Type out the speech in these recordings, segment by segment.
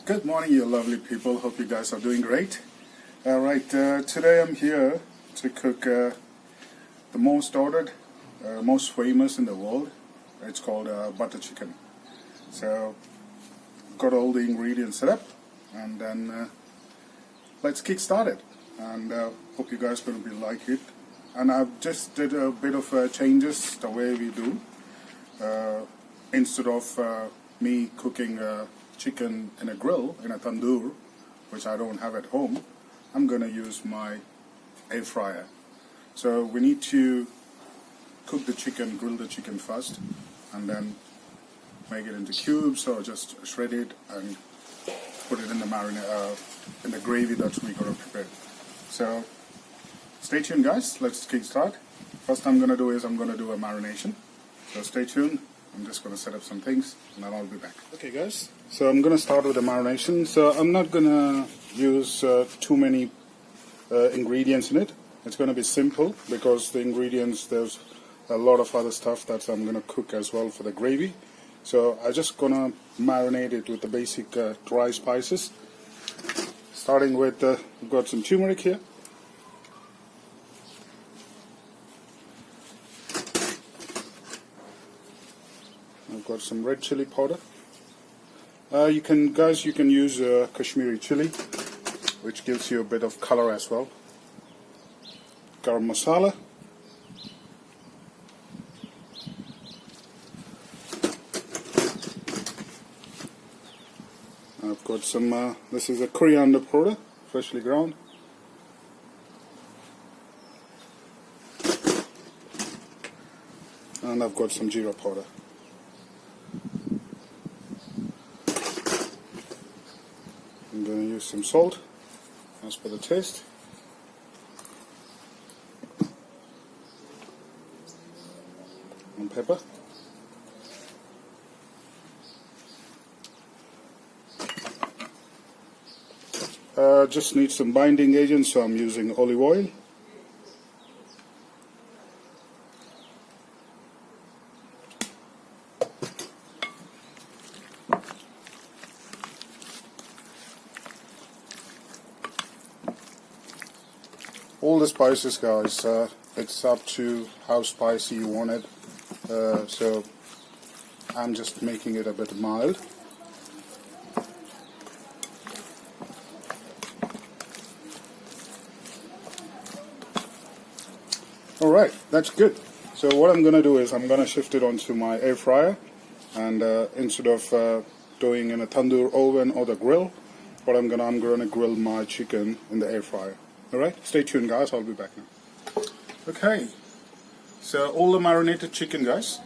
Good morning, you lovely people. Hope you guys are doing great. Alright, today I'm here to cook the most ordered, most famous in the world. It's called butter chicken. So, got all the ingredients set up, and then let's kick started. And hope you guys going to like it. And I've just did a bit of changes the way we do. Instead of me cooking chicken in a grill, in a tandoor, which I don't have at home, I'm going to use my air fryer. So we need to cook the chicken, grill the chicken first, and then make it into cubes or just shred it and put it in the in the gravy that we're going to prepare. So stay tuned, guys. Let's kick start. First I'm going to do is I'm going to do a marination. So stay tuned. I'm just going to set up some things and then I'll be back. Okay guys, so I'm going to start with the marination. So I'm not going to use too many ingredients in it. It's going to be simple because the ingredients, there's a lot of other stuff that I'm going to cook as well for the gravy. So I'm just going to marinate it with the basic dry spices. Starting with, we've got some turmeric here. I've got some red chili powder. You can use Kashmiri chili, which gives you a bit of color as well. Garam Masala. I've got some, this is a Coriander Powder, freshly ground. And I've got some Jeera Powder. I'm going to use some salt as per the taste. And pepper. Just need some binding agent, so I'm using olive oil. All the spices, guys, it's up to how spicy you want it, so I'm just making it a bit mild. Alright, that's good. So what I'm going to do is I'm going to shift it onto my air fryer, and instead of doing in a tandoor oven or the grill, what I'm going to grill my chicken in the air fryer. Alright, stay tuned guys, I'll be back now. Okay, so all the marinated chicken, guys,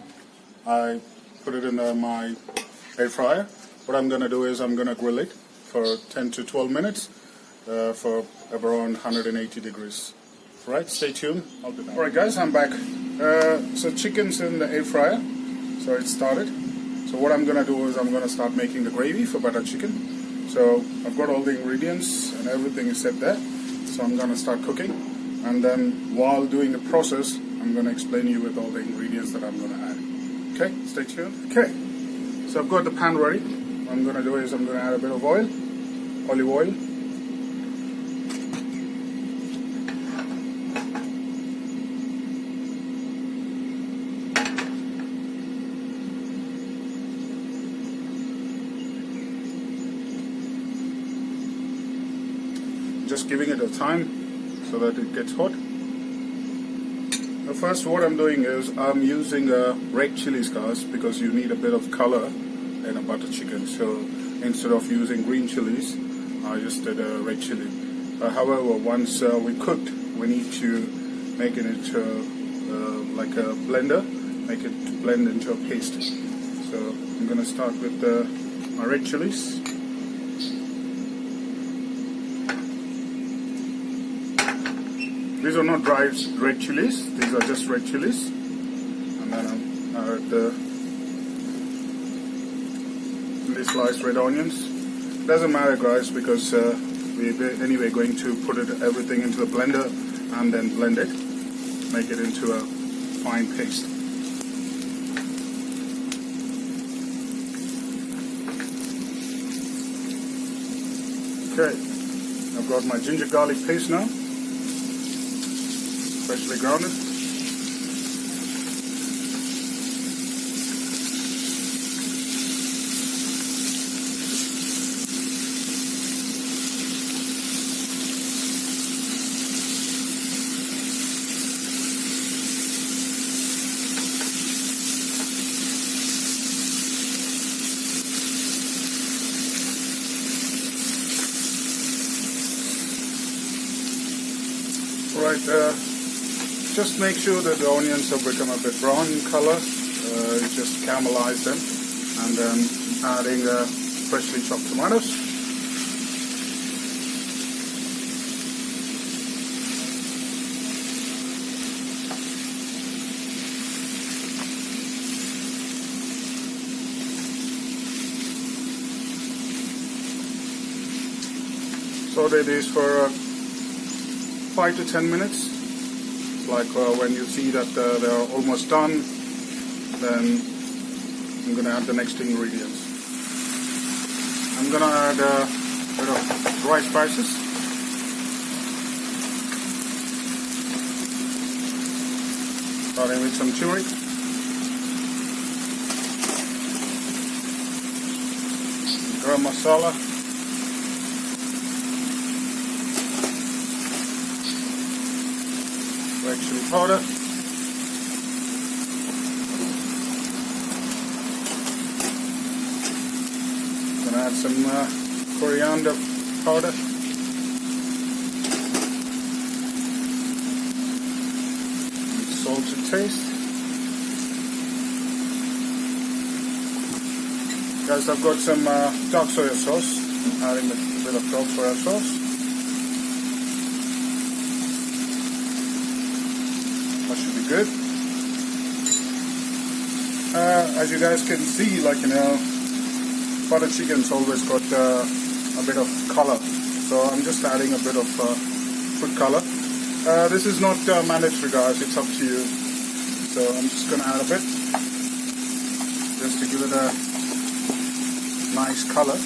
I put it in my air fryer. What I'm going to do is I'm going to grill it for 10 to 12 minutes for around 180 degrees. Alright, stay tuned, I'll be back. Alright guys, I'm back. So chicken's in the air fryer, so it started. So what I'm going to do is I'm going to start making the gravy for butter chicken. So I've got all the ingredients and everything is set there. So I'm going to start cooking, and then while doing the process I'm going to explain to you with all the ingredients that I'm going to add. Okay, stay tuned. Okay, so I've got the pan ready. What I'm going to do is I'm going to add a bit of oil, olive oil. Just giving it a time so that it gets hot. Now first what I'm doing is I'm using red chilies, guys, because you need a bit of color in a butter chicken. So instead of using green chilies, I just did a red chili. However, once we cooked, we need to make it into like a blender, make it blend into a paste. So I'm going to start with my red chilies. These are not dried red chilies, these are just red chilies. And then I'll add the sliced red onions. Doesn't matter, guys, because we're anyway going to put everything into the blender and then blend it, make it into a fine paste. Okay, I've got my ginger garlic paste now, freshly grounded. Right, just make sure that the onions have become a bit brown in color. Just caramelize them, and then adding freshly chopped tomatoes. Saute these for 5 to 10 minutes. Like when you see that they're almost done, then I'm going to add the next ingredients. I'm going to add a bit of dry spices. Starting with some turmeric. Garam Masala. Chilli Powder, gonna add some Coriander Powder, salt to taste. Guys, I've got some dark soya sauce. I'm adding a bit of dark soya sauce. That should be good. As you guys can see, like, you know, butter chicken's always got a bit of color, so I'm just adding a bit of food color. This is not mandatory, guys, it's up to you. So I'm just gonna add a bit, just to give it a nice color.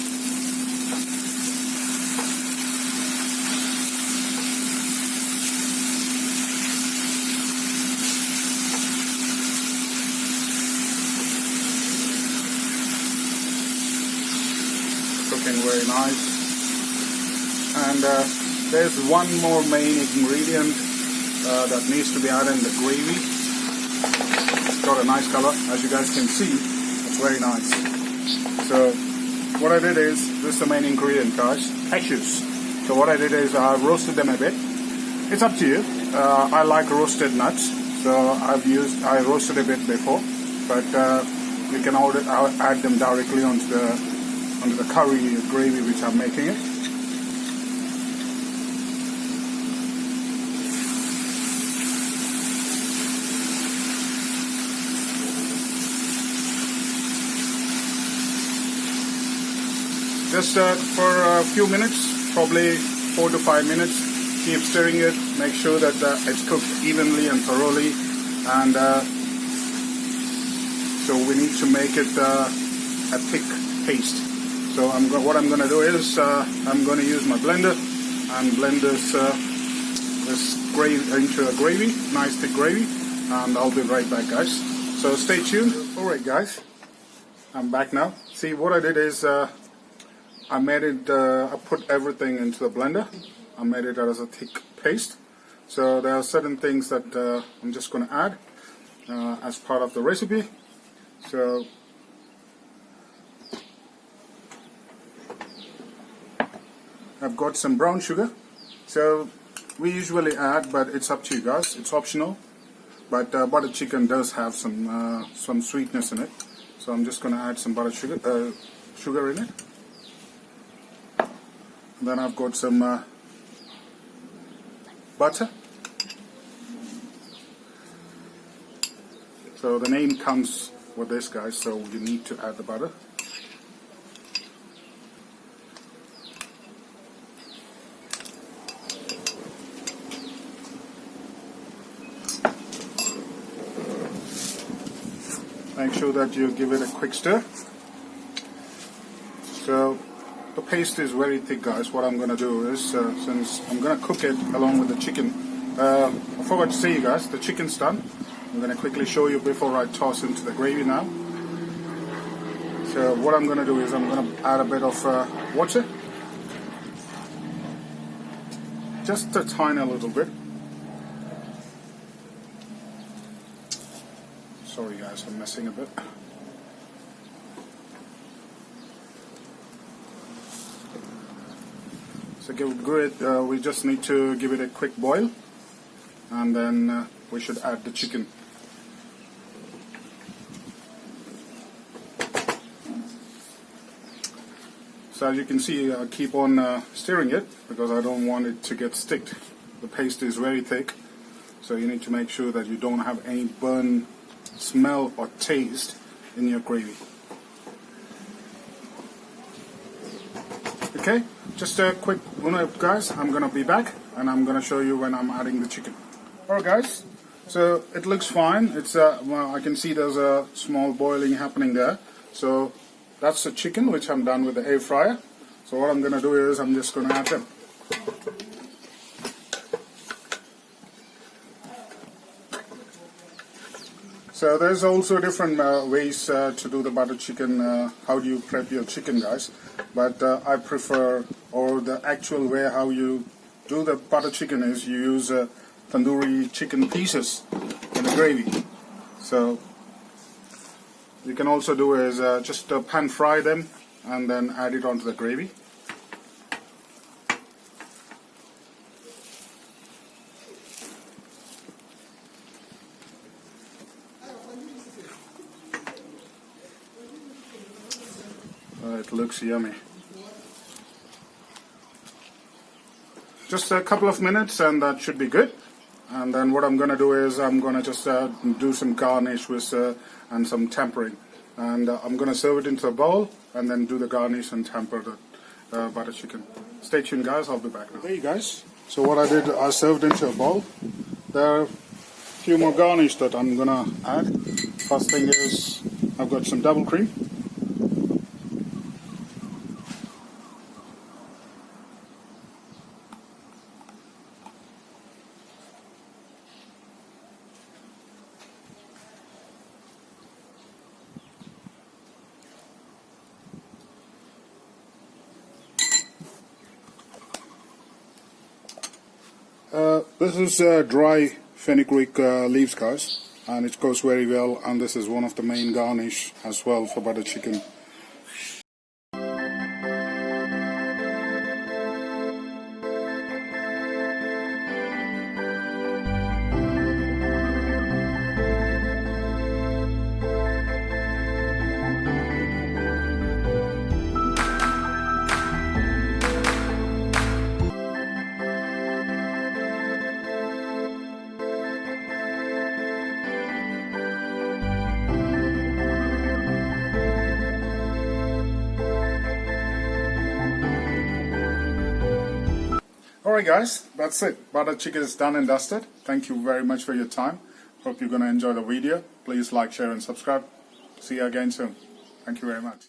Looking very nice. And there's one more main ingredient that needs to be added in the gravy. It's got a nice color, as you guys can see. It's very nice. So what I did is, this is the main ingredient, guys, cashews. So what I did is I roasted them a bit. It's up to you. I like roasted nuts, so I roasted a bit before, but you can add them directly onto the curry gravy which I'm making it. Just for a few minutes, probably 4 to 5 minutes. Keep stirring it. Make sure that it's cooked evenly and thoroughly. And so we need to make it a thick paste. So what I'm going to do is I'm going to use my blender and blend this gravy into a gravy, nice thick gravy, and I'll be right back, guys. So stay tuned. Alright, guys, I'm back now. See, what I did is I made it. I put everything into the blender. I made it as a thick paste. So there are certain things that I'm just going to add as part of the recipe. So I've got some brown sugar. So we usually add, but it's up to you guys. It's optional. But butter chicken does have some sweetness in it. So I'm just going to add some sugar in it. And then I've got some butter. So the name comes with this, guys, so you need to add the butter. Make sure that you give it a quick stir. So the paste is very thick, guys, what I'm going to do is, since I'm going to cook it along with the chicken, I forgot to say, you guys, the chicken's done. I'm going to quickly show you before I toss into the gravy now. So what I'm going to do is I'm going to add a bit of water. Just a tiny little bit. Sorry guys, I'm messing a bit. So we just need to give it a quick boil, and then we should add the chicken. So as you can see, I keep on stirring it because I don't want it to get sticked. The paste is very thick, so you need to make sure that you don't have any burn smell or taste in your gravy. Okay, just a quick minute, guys. I'm gonna be back and I'm gonna show you when I'm adding the chicken. Alright guys, so it looks fine. It's well, I can see there's a small boiling happening there. So that's the chicken which I'm done with the air fryer. So what I'm gonna do is I'm just gonna add them. So there's also different ways to do the butter chicken. How do you prep your chicken, guys? But I prefer, or the actual way how you do the butter chicken is you use tandoori chicken pieces in the gravy. So you can also do is just pan fry them and then add it onto the gravy. It looks yummy. Just a couple of minutes and that should be good. And then what I'm going to do is I'm going to just do some garnish with and some tempering. And I'm going to serve it into a bowl and then do the garnish and temper the butter chicken. Stay tuned, guys. I'll be back now. Hey guys, so what I did, I served into a bowl. There are a few more garnish that I'm going to add. First thing is I've got some double cream. This is dry fenugreek leaves, guys, and it goes very well, and this is one of the main garnish as well for butter chicken. Alright guys, that's it. Butter chicken is done and dusted. Thank you very much for your time. Hope you're going to enjoy the video. Please like, share and subscribe. See you again soon. Thank you very much.